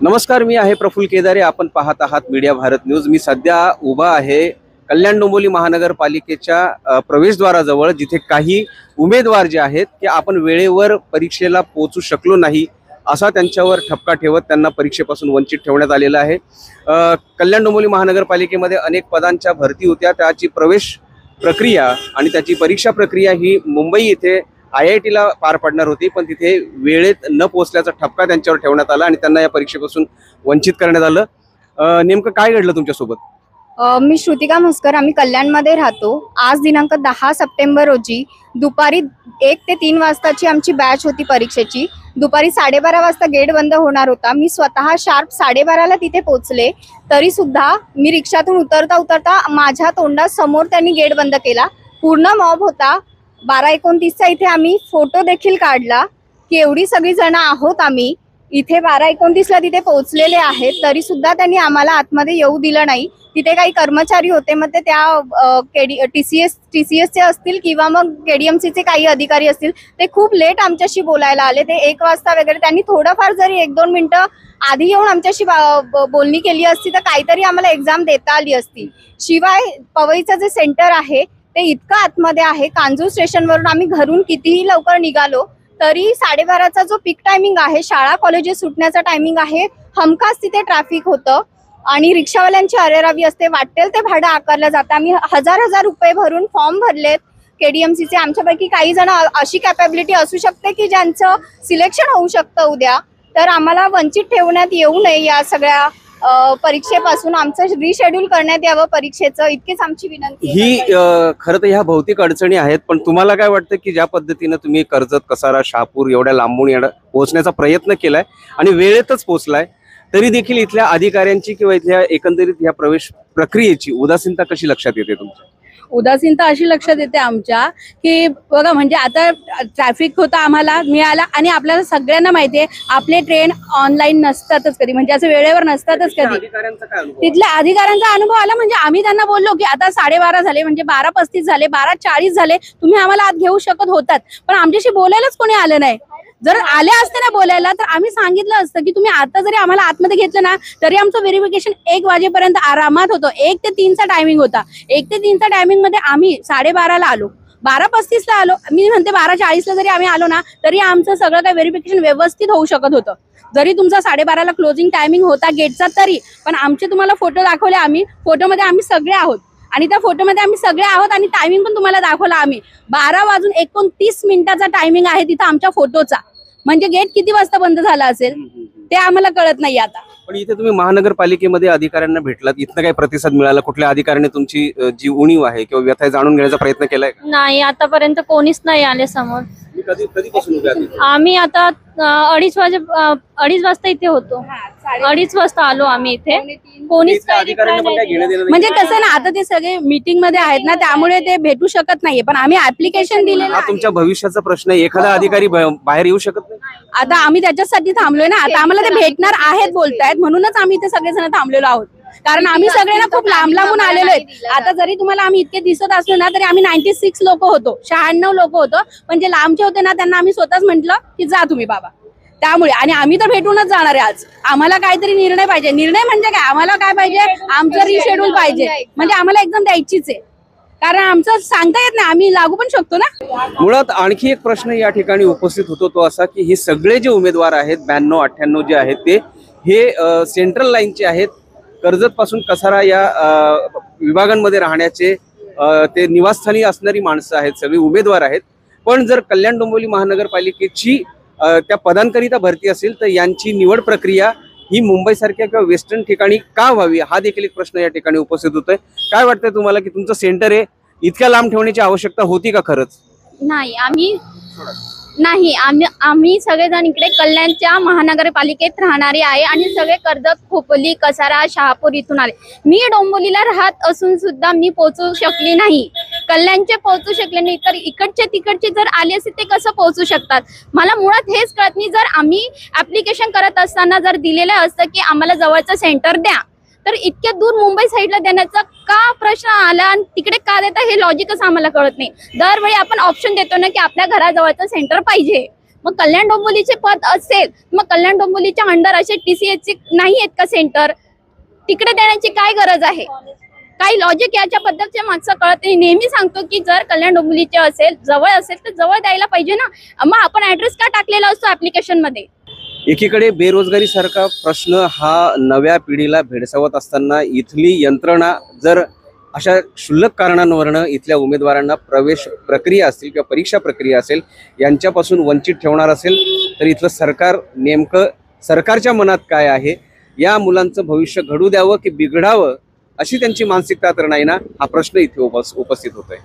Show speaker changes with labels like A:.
A: नमस्कार, मी आहे प्रफुल्ल केदारे. आपण पाहत आहात मीडिया भारत न्यूज. मी सध्या उभा आहे कल्याण डोंबिवली महानगरपालिकेच्या प्रवेशद्वाराजवळ, जिथे काही उमेदवार जे आहेत की आपण वेळेवर परीक्षेला पोहोचू शकलो नाही असा त्यांच्यावर ठपका ठेवत त्यांना परीक्षेपासून वंचित ठेवण्यात आलेलं आहे. कल्याण डोंबिवली महानगरपालिकेमध्ये अनेक पदांच्या भरती होत्या. त्याची प्रवेश प्रक्रिया आणि त्याची परीक्षा प्रक्रिया ही मुंबई येथे IITला पार पडणार होती, पण तिथे वेळेत न पोहोचल्याचा ठपका त्यांच्यावर ठेवण्यात आला आणि त्यांना या परीक्षेपासून वंचित करण्यात आलं. नेमकं काय घडलं तुमच्यासोबत?
B: मी श्रुतिका म्हस्कर. आम्ही कल्याणमध्ये राहतो. आज दिनांक 10 सप्टेंबर रोजी दुपारी 1 ते 3 वाजताची आमची बॅच होती परीक्षेची. दुपारी 12:30 वाजता गेट बंद होणार होता. मी स्वतः शार्प 12:30ला तिथे पोहोचले. तरी सुद्धा मी रिक्षातून उतरता उतरता माझ्या तोंडासमोर त्यांनी गेट बंद केला. पूर्ण मॉब होता. 12:29चा इथे आम्ही फोटो देखील काढला की एवढी सगळी जण आहोत आम्ही इथे. 12:29ला तिथे पोहोचलेले आहेत, तरी सुद्धा त्यांनी आम्हाला आतमध्ये येऊ दिलं नाही. तिथे काही कर्मचारी होते, मग ते त्या TCSचे असतील किंवा मग KDMCचे काही अधिकारी असतील, ते खूप लेट आमच्याशी बोलायला आले. ते 1 वाजता वगैरे त्यांनी थोडंफार जरी 1-2 मिनिटं आधी येऊन आमच्याशी बोलणी केली असती तर काहीतरी आम्हाला एक्झाम देता आली असती. शिवाय पवईचं जे सेंटर आहे ते इतकं आतमध्ये आहे. कांजूर स्टेशनवरून आम्ही घरून कितीही लवकर निघालो तरी 12:30चा जो पीक टायमिंग आहे, शाळा कॉलेजेस सुटण्याचा टायमिंग आहे, हमखास तिथे ट्रॅफिक होतं आणि रिक्षावाल्यांची अरेरावी असते. वाटेल ते भाडं आकारलं जातं. आम्ही हजार रुपये भरून फॉर्म भरलेत KDMCचे. आमच्यापैकी काही जण अशी कॅपॅबिलिटी असू शकते की ज्यांचं सिलेक्शन होऊ शकतं उद्या. तर आम्हाला वंचित ठेवण्यात येऊ नये या सगळ्या परीक्षेपासून. आमचं रिशेड्यूल करण्यात यावं परीक्षेचं, इतकीच आमची विनंती.
A: ही खरं तर ह्या भौतिक अडचणी आहेत, पण तुम्हाला काय वाटतं की ज्या पद्धतीनं तुम्ही कर्जत, कसारा, शहापूर एवढ्या लांबून पोहोचण्याचा प्रयत्न केलाय आणि वेळेतच पोहोचलाय, तरी देखील इथल्या अधिकाऱ्यांची किंवा इथल्या एकंदरीत या प्रवेश प्रक्रियेची उदासीनता कशी लक्षात येते तुमच्या?
C: उदासीनता अशी लक्षात येते आमच्या की बघा, म्हणजे आता ट्रॅफिक होता, आम्हाला मिळाला आणि आपल्याला सगळ्यांना माहिती आहे आपले ट्रेन ऑनलाईन नसतातच कधी, म्हणजे असं वेळेवर नसतातच कधी. तिथल्या अधिकाऱ्यांचा अनुभव आला म्हणजे आम्ही त्यांना बोललो की आता 12:30 झाले, म्हणजे 12:35 झाले, 12:40 झाले, तुम्ही आम्हाला आत घेऊ शकत होतात, पण आमच्याशी बोलायलाच कोणी आलं नाही. जर आले असते ना बोलायला तर आम्ही सांगितलं असतं की तुम्ही आता जरी आम्हाला आतमध्ये घेतलं ना तरी आमचं व्हेरिफिकेशन 1 वाजेपर्यंत आरामात होतं. 1 ते 3चा टायमिंग होता. 1 ते 3चा टायमिंग मध्ये आम्ही 12:30ला आलो, 12:35ला आलो. मी म्हणते 12:40ला जरी आम्ही आलो ना तरी आमचं सगळं काही व्हेरिफिकेशन व्यवस्थित होऊ शकत होतं. जरी तुमचा 12:30ला क्लोजिंग टायमिंग होता गेटचा तरी, पण आमचे तुम्हाला फोटो दाखवले आम्ही. फोटोमध्ये आम्ही सगळे आहोत आणि त्या फोटोमध्ये आम्ही सगळे आहोत आणि टायमिंग पण तुम्हाला दाखवला आम्ही. 12:29 टायमिंग आहे तिथं आमच्या फोटोचा. म्हणजे गेट किती वाजता बंद झाला असेल ते आम्हाला कळत नाही आता.
A: पण इथे तुम्ही महानगरपालिकेमध्ये अधिकाऱ्यांना भेटलात, इथनं काही प्रतिसाद मिळाला? कुठल्या अधिकाऱ्याने तुमची जी उणीव आहे किंवा व्यथा जाणून घेण्याचा प्रयत्न केलाय?
D: नाही, आतापर्यंत कोणीच नाही आले समोर.
A: कधीपासून उभे आहात?
D: आम्ही आता 2:30 वाजता इथे होतो. 2:30 वाजता आलो आम्ही इथे. कोणीच
C: म्हणजे कसं ना, आता ते सगळे मीटिंग मध्ये आहेत ना, त्यामुळे ते भेटू शकत नाहीये. पण आम्ही ऍप्लिकेशन दिलेलं
A: हा तुमच्या भविष्याचा प्रश्न आहे. एखादा अधिकारी बाहेर येऊ शकत नाही.
C: आता आम्ही त्याच्यासाठी थांबलोय ना. आता आम्हाला ते भेटणार आहेत बोलतायत, म्हणूनच आम्ही इथे सगळेजण थांबलेलो आहोत. कारण आम्ही सगळ्यांना खूप लांबून आलेलो आहेत. आता जरी तुम्हाला आम्ही इतके दिसत असलो ना तरी आम्ही 96 लोक होतो, 96 लोक होतो. पण जे लांबचे होते ना त्यांना आम्ही स्वतःच म्हटलं की जा तुम्ही बाबा. त्यामुळे आणि आम्ही तर भेटूनच जाणार आहे आज. आम्हाला काहीतरी निर्णय पाहिजे. निर्णय म्हणजे काय, आम्हाला काय पाहिजे, आमचं रिशेड्यूल पाहिजे. म्हणजे आम्हाला एकदम द्यायचीच आहे, कारण आमचं सांगता येत नाही, आम्ही लागू पण शकतो ना.
A: मुळात आणखी एक प्रश्न या ठिकाणी उपस्थित होतो तो असा की हे सगळे जे उमेदवार आहेत 92-98 जे आहेत ते हे सेंट्रल लाईनचे आहेत. कर्जत पासून कसारा या विभागांमध्ये राहण्याचे ते निवासस्थानी असणारी माणसं आहेत, सगळी उमेदवार आहेत. पण जर कल्याण डोंबिवली महानगरपालिकेची त्या पदांकरिता भरती असेल तर यांची निवड प्रक्रिया ही मुंबईसारख्या किंवा वेस्टर्न ठिकाणी का व्हावी, हा देखील एक प्रश्न या ठिकाणी उपस्थित होतोय. काय वाटतंय तुम्हाला की तुमचं सेंटर आहे, इतक्या लांब ठेवण्याची आवश्यकता होती का खरंच?
B: आम्ही सगळेजण इकडे कल्याणच्या महानगरपालिकेत राहणारे आहे आणि सगळे कर्जत, खोपोली, कसारा, शहापूर इथून आले. मी डोंबिवलीला राहत असून सुद्धा मी पोहोचू शकली नाही. कल्याणचे पोहोचू शकले नाही तर इकडचे तिकडचे जर आले असते ते कसं पोहोचू शकतात? मला मुळात हेच कळत नाही. जर आम्ही ऍप्लिकेशन करत असताना जर दिलेलं असतं की आम्हाला जवळचं सेंटर द्या, तर इतक्या दूर मुंबई साईडला देण्याचा का प्रश्न आला आणि तिकडे का देता हे लॉजिकच आम्हाला कळत नाही. दरवेळी आपण ऑप्शन देतो ना की आपल्या घराजवळचं सेंटर पाहिजे,
E: मग कल्याण डोंबिवलीचे पद असेल, मग कल्याण डोंबिवलीच्या अंडर असे TCS नाही आहेत का सेंटर, तिकडे देण्याची काय गरज आहे? काही लॉजिक याच्याबद्दलच्या मागचं कळत नाही. नेहमी सांगतो की जर कल्याण डोंबिवलीचे असेल, जवळ असेल तर जवळ द्यायला पाहिजे ना. मग आपण ऍड्रेस का टाकलेला असतो ऍप्लिकेशन मध्ये?
A: एकीकडे बेरोजगारी सारखा प्रश्न हा नव्या पिढीला भेडसावत असताना इथली यंत्रणा जर अशा क्षुल्लक कारणांवरनं इथल्या उमेदवारांना प्रवेश प्रक्रिया असतील किंवा परीक्षा प्रक्रिया असेल यांच्यापासून वंचित ठेवणार असेल तर इथलं सरकार नेमकं सरकारच्या मनात काय आहे? या मुलांचं भविष्य घडू द्यावं की बिघडावं अशी त्यांची मानसिकता तर नाही ना, हा प्रश्न इथे उपस्थित होतोय.